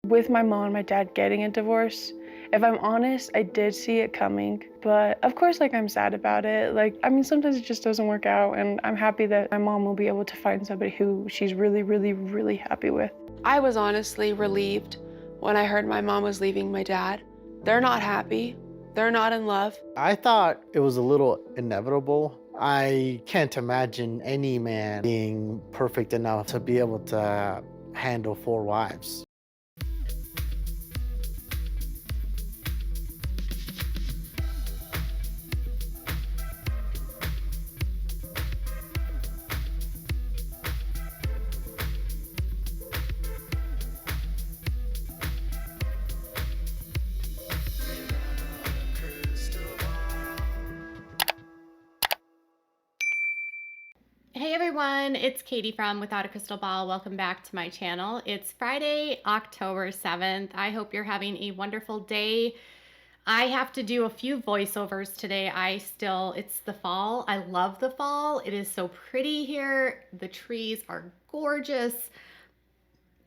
With my mom and my dad getting a divorce, if I'm honest, I did see it coming, but of course, I'm sad about it. Sometimes it just doesn't work out, and I'm happy that my mom will be able to find somebody who she's really, really, really happy with. I was honestly relieved when I heard my mom was leaving my dad. They're not happy. They're not in love. I thought it was a little inevitable. I can't imagine any man being perfect enough to be able to handle 4 wives. Hey everyone, it's Katie from Without a Crystal Ball. Welcome back to my channel. It's Friday, October 7th. I hope you're having a wonderful day. I have to do a few voiceovers today. It's the fall. I love the fall. It is so pretty here. The trees are gorgeous.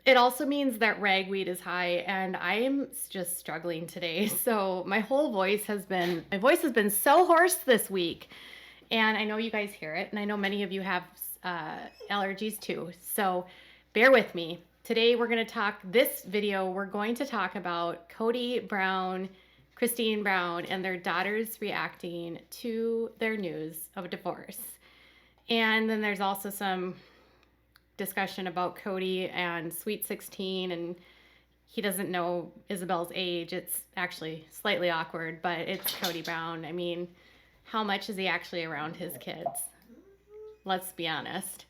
It also means that ragweed is high and I'm just struggling today. So my voice has been so hoarse this week. And I know you guys hear it, and I know many of you have allergies too, so bear with me. Today we're going to talk about Kody Brown, Christin Brown, and their daughters reacting to their news of a divorce. And then there's also some discussion about Kody and Sweet 16, and he doesn't know Ysabel's age. It's actually slightly awkward, but it's Kody Brown. I mean, how much is he actually around his kids? Let's be honest.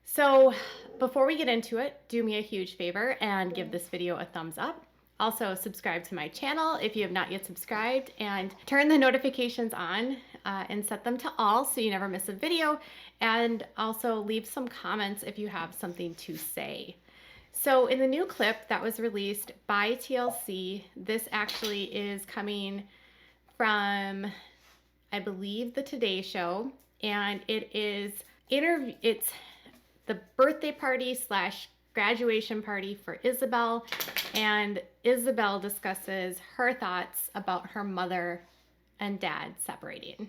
So before we get into it, do me a huge favor and give this video a thumbs up. Also subscribe to my channel if you have not yet subscribed, and turn the notifications on and set them to all so you never miss a video. And also leave some comments if you have something to say. So in the new clip that was released by TLC, this actually is coming from, I believe, the Today Show, and it's the birthday party / graduation party for Ysabel, and Ysabel discusses her thoughts about her mother and dad separating.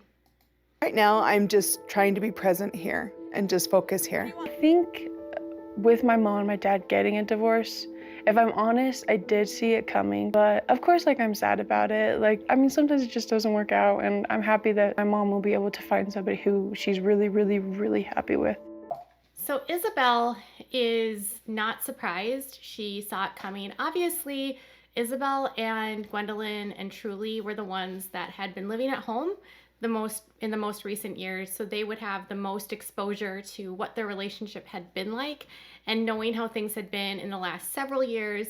Right now, I'm just trying to be present here and just focus here. I think with my mom and my dad getting a divorce, if I'm honest, I did see it coming, but of course, I'm sad about it. Sometimes it just doesn't work out, and I'm happy that my mom will be able to find somebody who she's really, really, really happy with. So Ysabel is not surprised. She saw it coming. Obviously, Ysabel and Gwendolyn and Truly were the ones that had been living at home in the most recent years, so they would have the most exposure to what their relationship had been like, and knowing how things had been in the last several years,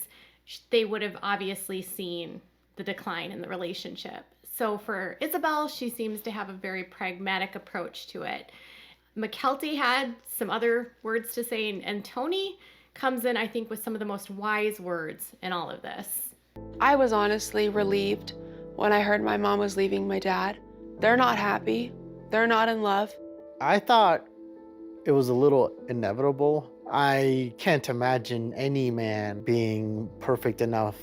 they would have obviously seen the decline in the relationship. So for Ysabel, she seems to have a very pragmatic approach to it. Mykelti had some other words to say, and Tony comes in, I think, with some of the most wise words in all of this. I was honestly relieved when I heard my mom was leaving my dad. They're not happy. They're not in love. I thought it was a little inevitable. I can't imagine any man being perfect enough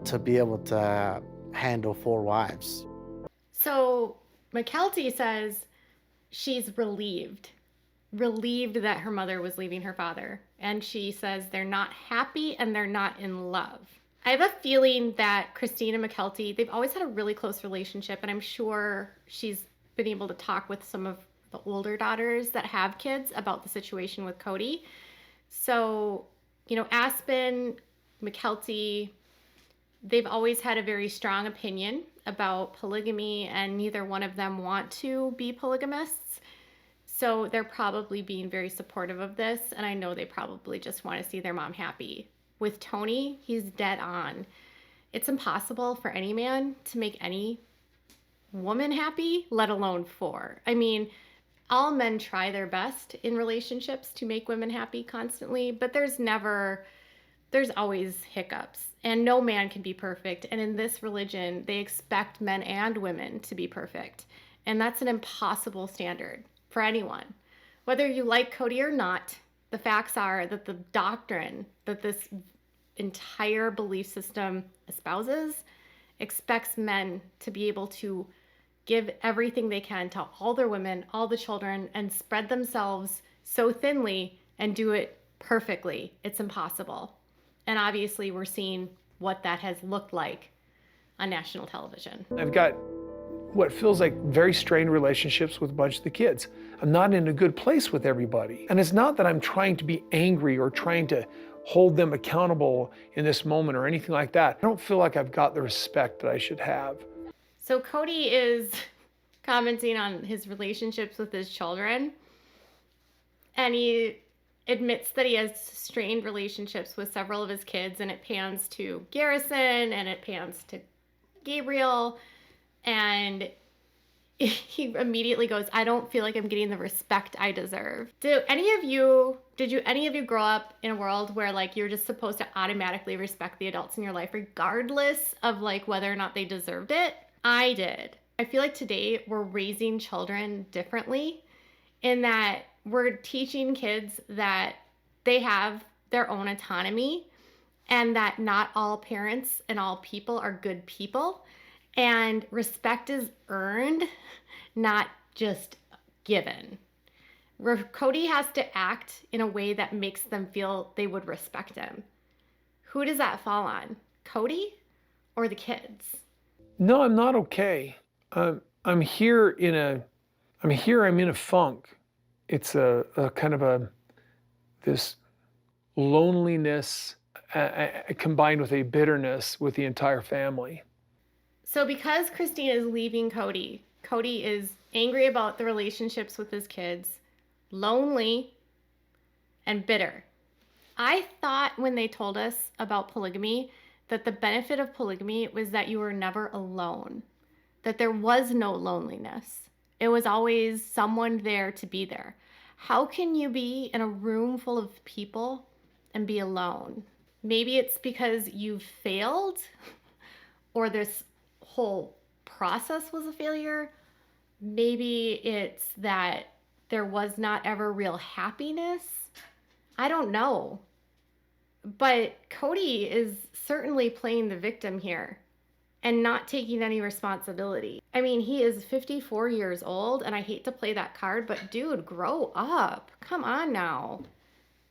to be able to handle 4 wives. So Mykelti says she's relieved that her mother was leaving her father. And she says they're not happy and they're not in love. I have a feeling that Christin and Mykelti, they've always had a really close relationship, and I'm sure she's been able to talk with some of the older daughters that have kids about the situation with Kody. So, Aspen, Mykelti, they've always had a very strong opinion about polygamy, and neither one of them want to be polygamists. So they're probably being very supportive of this, and I know they probably just want to see their mom happy. With Tony, he's dead on. It's impossible for any man to make any woman happy, let alone 4. I mean, all men try their best in relationships to make women happy constantly, but there's always hiccups, and no man can be perfect. And in this religion, they expect men and women to be perfect. And that's an impossible standard for anyone. Whether you like Kody or not, the facts are that the doctrine that this entire belief system espouses, expects men to be able to give everything they can to all their women, all the children, and spread themselves so thinly and do it perfectly. It's impossible. And obviously we're seeing what that has looked like on national television. I've got what feels like very strained relationships with a bunch of the kids. I'm not in a good place with everybody. And it's not that I'm trying to be angry or trying to hold them accountable in this moment or anything like that. I don't feel like I've got the respect that I should have. So Kody is commenting on his relationships with his children, and he admits that he has strained relationships with several of his kids, and it pans to Garrison and it pans to Gabriel, and he immediately goes, I don't feel like I'm getting the respect I deserve. Did any of you grow up in a world where like you're just supposed to automatically respect the adults in your life regardless of like whether or not they deserved it? I did. I feel like today we're raising children differently in that we're teaching kids that they have their own autonomy and that not all parents and all people are good people. And respect is earned, not just given. Where Kody has to act in a way that makes them feel they would respect him. Who does that fall on? Kody or the kids? No, I'm not okay. I'm in a funk. It's a kind of this loneliness combined with a bitterness with the entire family. So because Christine is leaving Kody, Kody is angry about the relationships with his kids, lonely, and bitter. I thought when they told us about polygamy that the benefit of polygamy was that you were never alone, that there was no loneliness. It was always someone there to be there. How can you be in a room full of people and be alone? Maybe it's because you've failed or this whole process was a failure. Maybe it's that there was not ever real happiness. I don't know. But Kody is certainly playing the victim here and not taking any responsibility. I mean, he is 54 years old, and I hate to play that card, but dude, grow up. Come on now.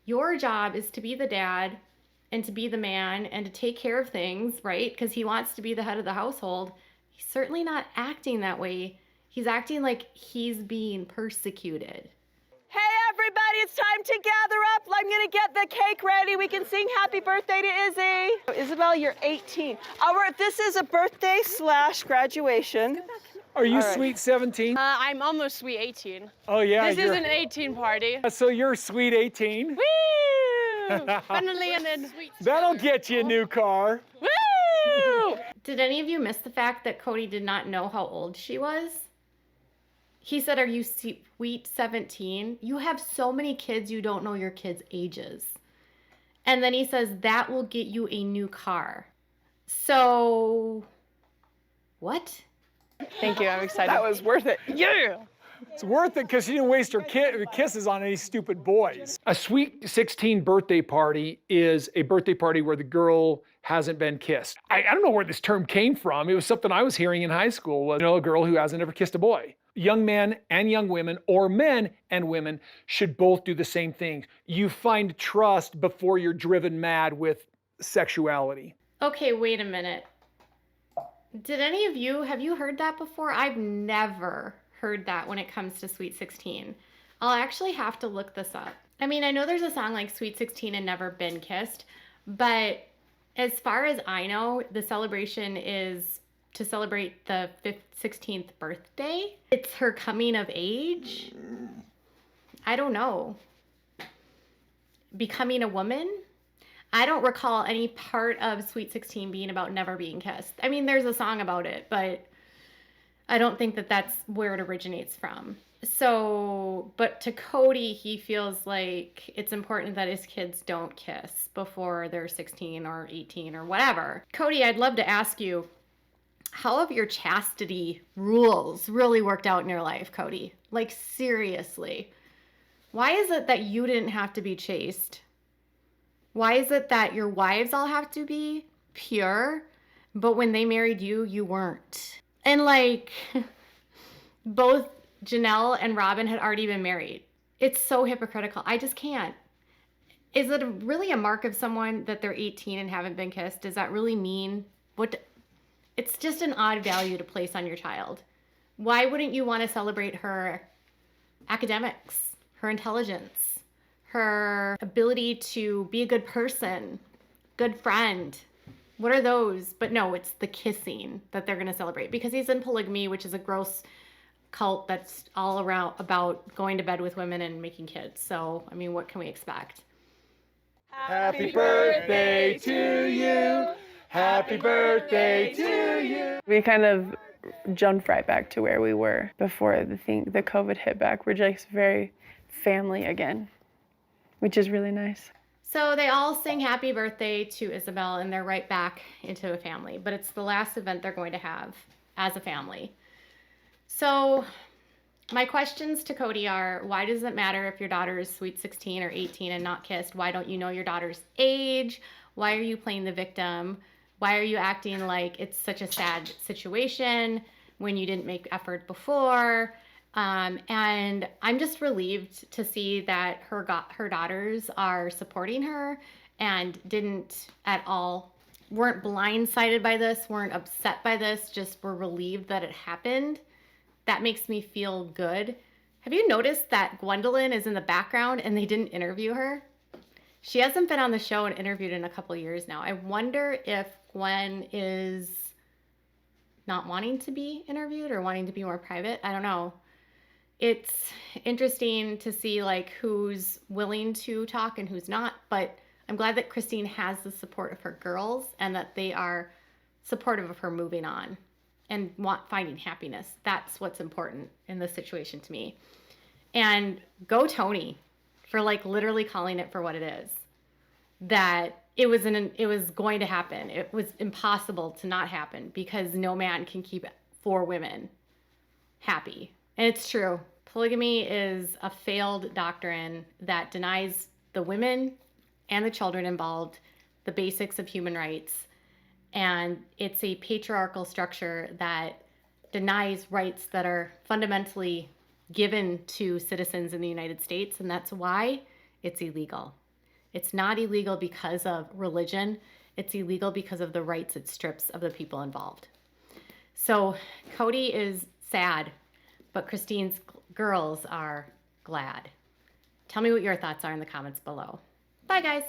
Your job is to be the dad and to be the man and to take care of things, right? Because he wants to be the head of the household. He's certainly not acting that way. He's acting like he's being persecuted. Hey everybody, it's time to gather up. I'm gonna get the cake ready. We can sing happy birthday to Izzy. Ysabel, you're 18. This is a birthday / graduation. Are you All right. sweet 17? I'm almost sweet 18. Oh yeah. This is an 18 party. So you're sweet 18? Woo! Finally, and then That'll get you a new car. woo! Did any of you miss the fact that Kody did not know how old she was? He said, are you sweet 17? You have so many kids, you don't know your kids' ages. And then he says, that will get you a new car. So, what? Thank you, I'm excited. That was worth it. Yeah! It's worth it because she didn't waste her kisses on any stupid boys. A sweet 16 birthday party is a birthday party where the girl hasn't been kissed. I don't know where this term came from. It was something I was hearing in high school, was, a girl who hasn't ever kissed a boy. Young men and young women, or men and women, should both do the same thing. You find trust before you're driven mad with sexuality. Okay, wait a minute. Did any of you, have you heard that before? I've never heard that when it comes to Sweet 16. I'll actually have to look this up. I mean, I know there's a song like Sweet 16 and Never Been Kissed, but as far as I know, the celebration is to celebrate the 16th birthday. It's her coming of age. I don't know. Becoming a woman? I don't recall any part of Sweet 16 being about never being kissed. I mean, there's a song about it, but I don't think that that's where it originates from. So, but to Kody, he feels like it's important that his kids don't kiss before they're 16 or 18 or whatever. Kody, I'd love to ask you, how have your chastity rules really worked out in your life, Kody? Like, seriously. Why is it that you didn't have to be chaste Why is it that your wives all have to be pure, but when they married you, you weren't? And like, both Janelle and Robin had already been married. It's so hypocritical. I just can't. Is it really a mark of someone that they're 18 and haven't been kissed? Does that really mean what? It's just an odd value to place on your child. Why wouldn't you want to celebrate her academics, her intelligence, her ability to be a good person, good friend? What are those? But no, it's the kissing that they're going to celebrate because he's in polygamy, which is a gross cult that's all around about going to bed with women and making kids. So, I mean, what can we expect? Happy birthday to you. Happy birthday to you. We kind of jumped right back to where we were before the COVID hit back. We're just very family again, which is really nice. So they all sing happy birthday to Ysabel and they're right back into a family, but it's the last event they're going to have as a family. So my questions to Kody are, why does it matter if your daughter is sweet 16 or 18 and not kissed? Why don't you know your daughter's age? Why are you playing the victim? Why are you acting like it's such a sad situation when you didn't make effort before? And I'm just relieved to see that her daughters are supporting her and weren't blindsided by this, weren't upset by this, just were relieved that it happened. That makes me feel good. Have you noticed that Gwendolyn is in the background and they didn't interview her? She hasn't been on the show and interviewed in a couple of years now. I wonder if Gwen is not wanting to be interviewed or wanting to be more private. I don't know. It's interesting to see like who's willing to talk and who's not, but I'm glad that Christine has the support of her girls and that they are supportive of her moving on and finding happiness. That's what's important in this situation to me. And go Tony for like literally calling it for what it is. That it was going to happen. It was impossible to not happen because no man can keep 4 women happy. And it's true. Polygamy is a failed doctrine that denies the women and the children involved the basics of human rights. And it's a patriarchal structure that denies rights that are fundamentally given to citizens in the United States. And that's why it's illegal. It's not illegal because of religion. It's illegal because of the rights it strips of the people involved. So Kody is sad, but Christine's girls are glad. Tell me what your thoughts are in the comments below. Bye, guys.